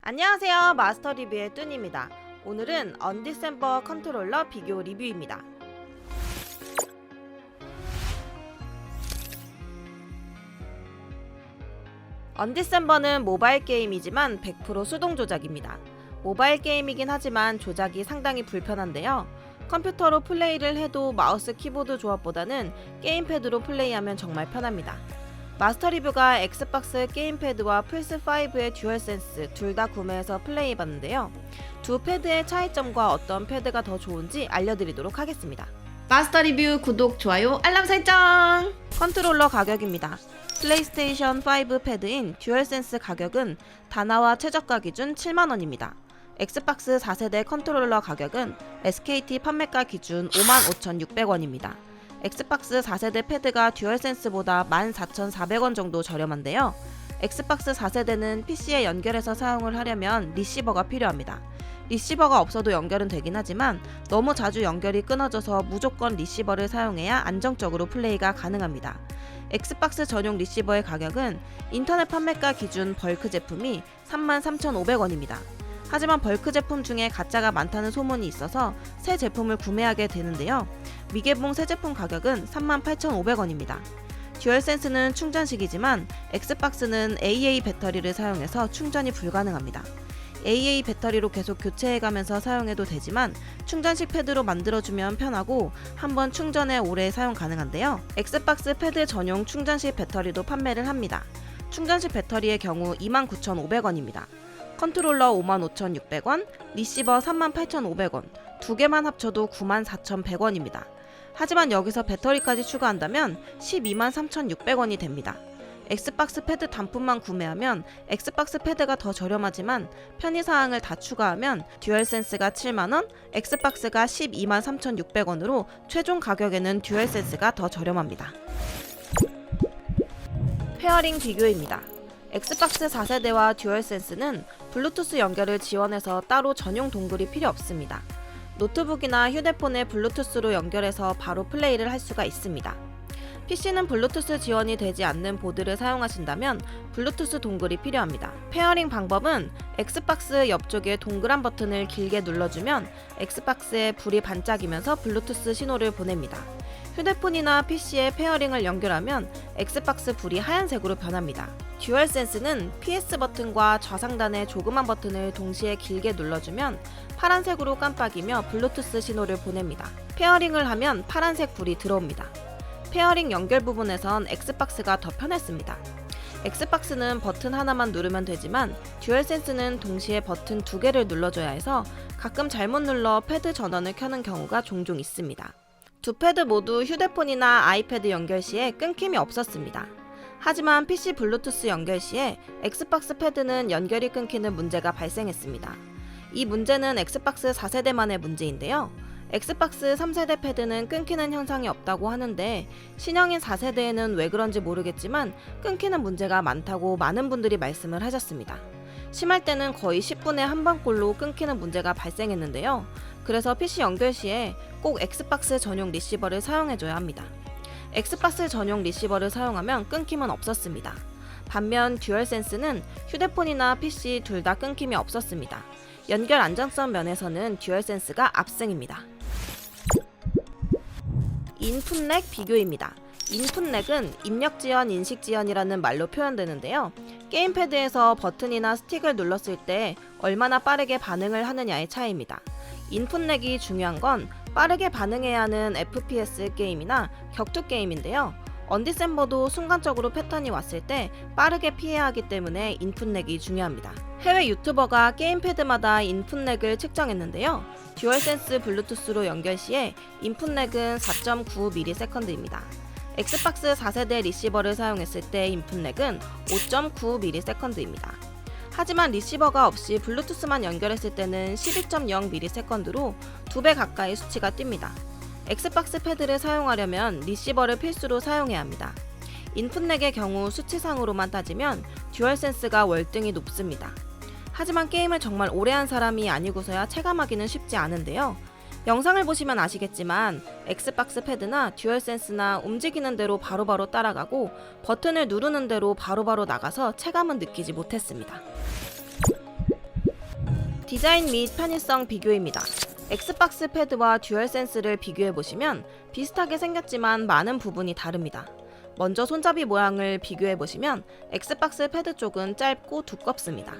안녕하세요, 마스터 리뷰의 뚠입니다. 오늘은 언디셈버 컨트롤러 비교 리뷰입니다. 언디셈버는 모바일 게임이지만 100% 수동 조작입니다. 모바일 게임이긴 하지만 조작이 상당히 불편한데요. 컴퓨터로 플레이를 해도 마우스 키보드 조합보다는 게임패드로 플레이하면 정말 편합니다. 마스터 리뷰가 엑스박스 게임패드와 플스5의 듀얼센스 둘 다 구매해서 플레이해봤는데요. 두 패드의 차이점과 어떤 패드가 더 좋은지 알려드리도록 하겠습니다. 마스터 리뷰 구독, 좋아요, 알람 설정! 컨트롤러 가격입니다. 플레이스테이션 5 패드인 듀얼센스 가격은 다나와 최저가 기준 7만원입니다. 엑스박스 4세대 컨트롤러 가격은 SKT 판매가 기준 55,600원입니다. 엑스박스 4세대 패드가 듀얼센스보다 14,400원 정도 저렴한데요. 엑스박스 4세대는 PC에 연결해서 사용을 하려면 리시버가 필요합니다. 리시버가 없어도 연결은 되긴 하지만 너무 자주 연결이 끊어져서 무조건 리시버를 사용해야 안정적으로 플레이가 가능합니다. 엑스박스 전용 리시버의 가격은 인터넷 판매가 기준 벌크 제품이 33,500원입니다. 하지만 벌크 제품 중에 가짜가 많다는 소문이 있어서 새 제품을 구매하게 되는데요. 미개봉 새 제품 가격은 38,500원입니다. 듀얼센스는 충전식이지만 엑스박스는 AA 배터리를 사용해서 충전이 불가능합니다. AA 배터리로 계속 교체해가면서 사용해도 되지만 충전식 패드로 만들어주면 편하고 한번 충전해 오래 사용 가능한데요. 엑스박스 패드 전용 충전식 배터리도 판매를 합니다. 충전식 배터리의 경우 29,500원입니다. 컨트롤러 55,600원, 리시버 38,500원, 두 개만 합쳐도 94,100원입니다. 하지만 여기서 배터리까지 추가한다면 123,600원이 됩니다. 엑스박스 패드 단품만 구매하면 엑스박스 패드가 더 저렴하지만 편의사항을 다 추가하면 듀얼센스가 7만원, 엑스박스가 123,600원으로 최종 가격에는 듀얼센스가 더 저렴합니다. 페어링 비교입니다. 엑스박스 4세대와 듀얼센스는 블루투스 연결을 지원해서 따로 전용 동글이 필요 없습니다. 노트북이나 휴대폰에 블루투스로 연결해서 바로 플레이를 할 수가 있습니다. PC는 블루투스 지원이 되지 않는 보드를 사용하신다면 블루투스 동글이 필요합니다. 페어링 방법은 엑스박스 옆쪽에 동그란 버튼을 길게 눌러주면 엑스박스에 불이 반짝이면서 블루투스 신호를 보냅니다. 휴대폰이나 PC에 페어링을 연결하면 엑스박스 불이 하얀색으로 변합니다. 듀얼센스는 PS 버튼과 좌상단의 조그만 버튼을 동시에 길게 눌러주면 파란색으로 깜빡이며 블루투스 신호를 보냅니다. 페어링을 하면 파란색 불이 들어옵니다. 페어링 연결 부분에선 엑스박스가 더 편했습니다. 엑스박스는 버튼 하나만 누르면 되지만 듀얼센스는 동시에 버튼 두 개를 눌러줘야 해서 가끔 잘못 눌러 패드 전원을 켜는 경우가 종종 있습니다. 두 패드 모두 휴대폰이나 아이패드 연결 시에 끊김이 없었습니다. 하지만 PC 블루투스 연결 시에 엑스박스 패드는 연결이 끊기는 문제가 발생했습니다. 이 문제는 엑스박스 4세대만의 문제인데요. 엑스박스 3세대 패드는 끊기는 현상이 없다고 하는데 신형인 4세대에는 왜 그런지 모르겠지만 끊기는 문제가 많다고 많은 분들이 말씀을 하셨습니다. 심할 때는 거의 10분에 한 번꼴로 끊기는 문제가 발생했는데요. 그래서 PC 연결 시에 꼭 엑스박스 전용 리시버를 사용해줘야 합니다. 엑스박스 전용 리시버를 사용하면 끊김은 없었습니다. 반면 듀얼센스는 휴대폰이나 PC 둘 다 끊김이 없었습니다. 연결 안정성 면에서는 듀얼센스가 압승입니다. 인풋렉 비교입니다. 인풋렉은 입력 지연, 인식 지연이라는 말로 표현되는데요. 게임패드에서 버튼이나 스틱을 눌렀을 때 얼마나 빠르게 반응을 하느냐의 차이입니다. 인풋렉이 중요한 건 빠르게 반응해야 하는 FPS 게임이나 격투 게임인데요. 언디셈버도 순간적으로 패턴이 왔을 때 빠르게 피해야 하기 때문에 인풋렉이 중요합니다. 해외 유튜버가 게임패드마다 인풋렉을 측정했는데요. 듀얼센스 블루투스로 연결 시에 인풋렉은 4.95ms입니다. 엑스박스 4세대 리시버를 사용했을 때 인풋렉은 5.95ms입니다. 하지만 리시버가 없이 블루투스만 연결했을 때는 12.0ms로 2배 가까이 수치가 뜁니다. 엑스박스 패드를 사용하려면 리시버를 필수로 사용해야 합니다. 인풋렉의 경우 수치상으로만 따지면 듀얼센스가 월등히 높습니다. 하지만 게임을 정말 오래 한 사람이 아니고서야 체감하기는 쉽지 않은데요. 영상을 보시면 아시겠지만 엑스박스 패드나 듀얼센스나 움직이는 대로 바로바로 따라가고 버튼을 누르는 대로 바로바로 나가서 체감은 느끼지 못했습니다. 디자인 및 편의성 비교입니다. 엑스박스 패드와 듀얼센스를 비교해보시면 비슷하게 생겼지만 많은 부분이 다릅니다. 먼저 손잡이 모양을 비교해보시면 엑스박스 패드 쪽은 짧고 두껍습니다.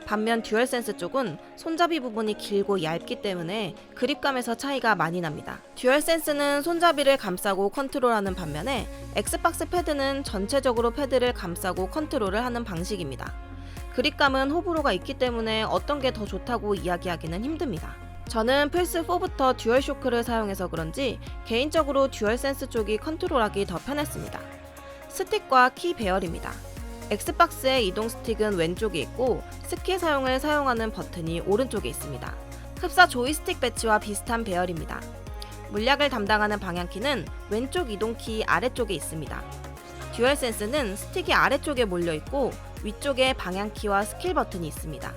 반면 듀얼센스 쪽은 손잡이 부분이 길고 얇기 때문에 그립감에서 차이가 많이 납니다. 듀얼센스는 손잡이를 감싸고 컨트롤하는 반면에 엑스박스 패드는 전체적으로 패드를 감싸고 컨트롤을 하는 방식입니다. 그립감은 호불호가 있기 때문에 어떤 게 더 좋다고 이야기하기는 힘듭니다. 저는 플스4부터 듀얼쇼크를 사용해서 그런지 개인적으로 듀얼센스 쪽이 컨트롤하기 더 편했습니다. 스틱과 키 배열입니다. 엑스박스의 이동 스틱은 왼쪽에 있고 스킬 사용을 사용하는 버튼이 오른쪽에 있습니다. 흡사 조이스틱 배치와 비슷한 배열입니다. 물약을 담당하는 방향키는 왼쪽 이동키 아래쪽에 있습니다. 듀얼센스는 스틱이 아래쪽에 몰려있고 위쪽에 방향키와 스킬 버튼이 있습니다.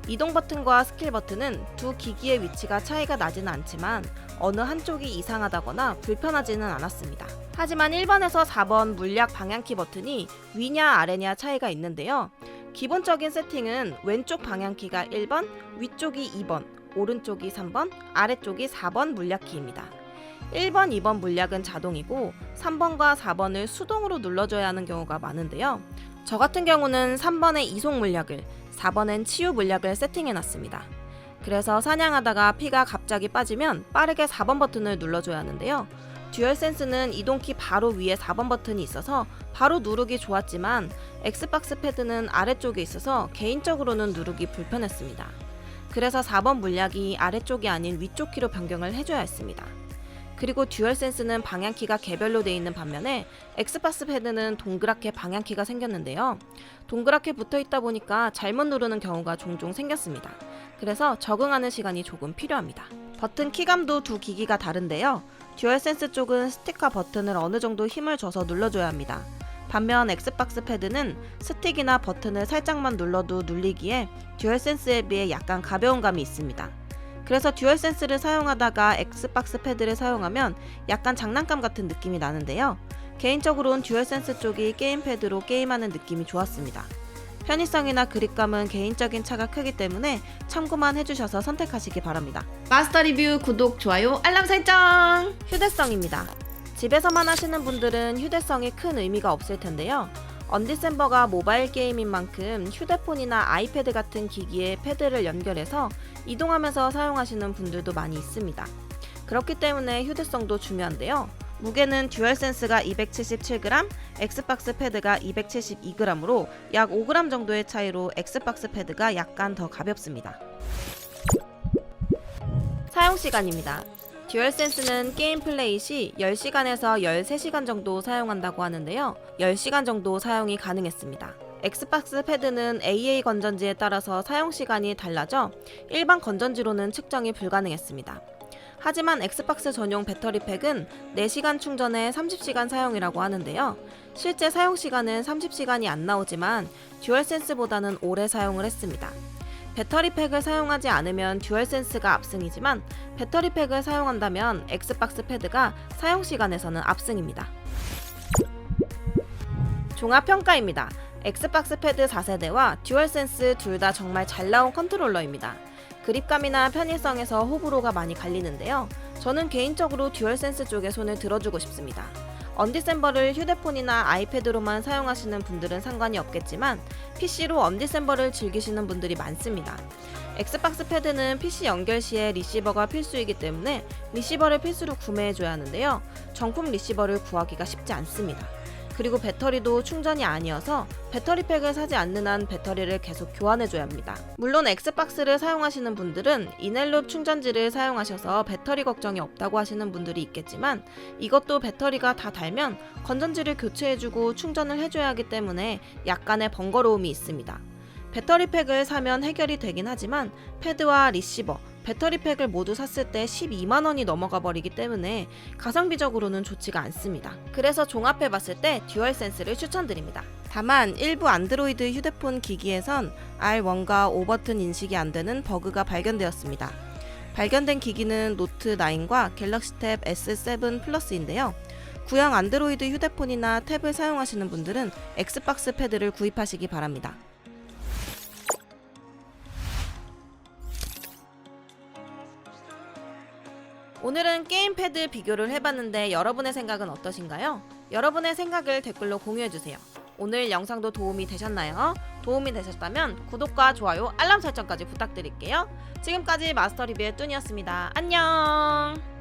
이동 버튼과 스킬 버튼은 두 기기의 위치가 차이가 나지는 않지만 어느 한쪽이 이상하다거나 불편하지는 않았습니다. 하지만 1번에서 4번 물약 방향키 버튼이 위냐 아래냐 차이가 있는데요. 기본적인 세팅은 왼쪽 방향키가 1번, 위쪽이 2번, 오른쪽이 3번, 아래쪽이 4번 물약키입니다. 1번, 2번 물약은 자동이고 3번과 4번을 수동으로 눌러줘야 하는 경우가 많은데요. 저 같은 경우는 3번에 이속 물약을, 4번엔 치유 물약을 세팅해놨습니다. 그래서 사냥하다가 피가 갑자기 빠지면 빠르게 4번 버튼을 눌러줘야 하는데요. 듀얼센스는 이동키 바로 위에 4번 버튼이 있어서 바로 누르기 좋았지만 엑스박스 패드는 아래쪽에 있어서 개인적으로는 누르기 불편했습니다. 그래서 4번 물약이 아래쪽이 아닌 위쪽 키로 변경을 해줘야 했습니다. 그리고 듀얼센스는 방향키가 개별로 되어 있는 반면에 엑스박스 패드는 동그랗게 방향키가 생겼는데요. 동그랗게 붙어있다 보니까 잘못 누르는 경우가 종종 생겼습니다. 그래서 적응하는 시간이 조금 필요합니다. 버튼 키감도 두 기기가 다른데요. 듀얼센스 쪽은 스틱과 버튼을 어느 정도 힘을 줘서 눌러줘야 합니다. 반면 엑스박스 패드는 스틱이나 버튼을 살짝만 눌러도 눌리기에 듀얼센스에 비해 약간 가벼운 감이 있습니다. 그래서 듀얼센스를 사용하다가 엑스박스 패드를 사용하면 약간 장난감 같은 느낌이 나는데요. 개인적으로는 듀얼센스 쪽이 게임패드로 게임하는 느낌이 좋았습니다. 편의성이나 그립감은 개인적인 차가 크기 때문에 참고만 해주셔서 선택하시기 바랍니다. 마스터 리뷰 구독, 좋아요, 알람 설정! 휴대성입니다. 집에서만 하시는 분들은 휴대성이 큰 의미가 없을 텐데요. 언디셈버가 모바일 게임인 만큼 휴대폰이나 아이패드 같은 기기에 패드를 연결해서 이동하면서 사용하시는 분들도 많이 있습니다. 그렇기 때문에 휴대성도 중요한데요. 무게는 듀얼센스가 277g, 엑스박스 패드가 272g으로 약 5g 정도의 차이로 엑스박스 패드가 약간 더 가볍습니다. 사용시간입니다. 듀얼센스는 게임 플레이 시 10시간에서 13시간 정도 사용한다고 하는데요. 10시간 정도 사용이 가능했습니다. 엑스박스 패드는 AA 건전지에 따라서 사용시간이 달라져 일반 건전지로는 측정이 불가능했습니다. 하지만 엑스박스 전용 배터리팩은 4시간 충전에 30시간 사용이라고 하는데요. 실제 사용시간은 30시간이 안 나오지만 듀얼센스보다는 오래 사용을 했습니다. 배터리팩을 사용하지 않으면 듀얼센스가 압승이지만 배터리팩을 사용한다면 엑스박스 패드가 사용시간에서는 압승입니다. 종합평가입니다. 엑스박스 패드 4세대와 듀얼센스 둘 다 정말 잘 나온 컨트롤러입니다. 그립감이나 편의성에서 호불호가 많이 갈리는데요. 저는 개인적으로 듀얼센스 쪽에 손을 들어주고 싶습니다. 언디셈버를 휴대폰이나 아이패드로만 사용하시는 분들은 상관이 없겠지만 PC로 언디셈버를 즐기시는 분들이 많습니다. 엑스박스 패드는 PC 연결 시에 리시버가 필수이기 때문에 리시버를 필수로 구매해줘야 하는데요. 정품 리시버를 구하기가 쉽지 않습니다. 그리고 배터리도 충전이 아니어서 배터리팩을 사지 않는 한 배터리를 계속 교환해줘야 합니다. 물론 엑스박스를 사용하시는 분들은 이넬룹 충전지를 사용하셔서 배터리 걱정이 없다고 하시는 분들이 있겠지만 이것도 배터리가 다 닳으면 건전지를 교체해주고 충전을 해줘야 하기 때문에 약간의 번거로움이 있습니다. 배터리팩을 사면 해결이 되긴 하지만 패드와 리시버, 배터리팩을 모두 샀을 때 12만원이 넘어가 버리기 때문에 가성비적으로는 좋지가 않습니다. 그래서 종합해봤을 때 듀얼센스를 추천드립니다. 다만 일부 안드로이드 휴대폰 기기에선 R1과 O 버튼 인식이 안되는 버그가 발견되었습니다. 발견된 기기는 노트9과 갤럭시 탭 S7 플러스인데요. 구형 안드로이드 휴대폰이나 탭을 사용하시는 분들은 엑스박스 패드를 구입하시기 바랍니다. 오늘은 게임패드 비교를 해봤는데 여러분의 생각은 어떠신가요? 여러분의 생각을 댓글로 공유해주세요. 오늘 영상도 도움이 되셨나요? 도움이 되셨다면 구독과 좋아요, 알람 설정까지 부탁드릴게요. 지금까지 마스터 리뷰의 뚠이었습니다. 안녕!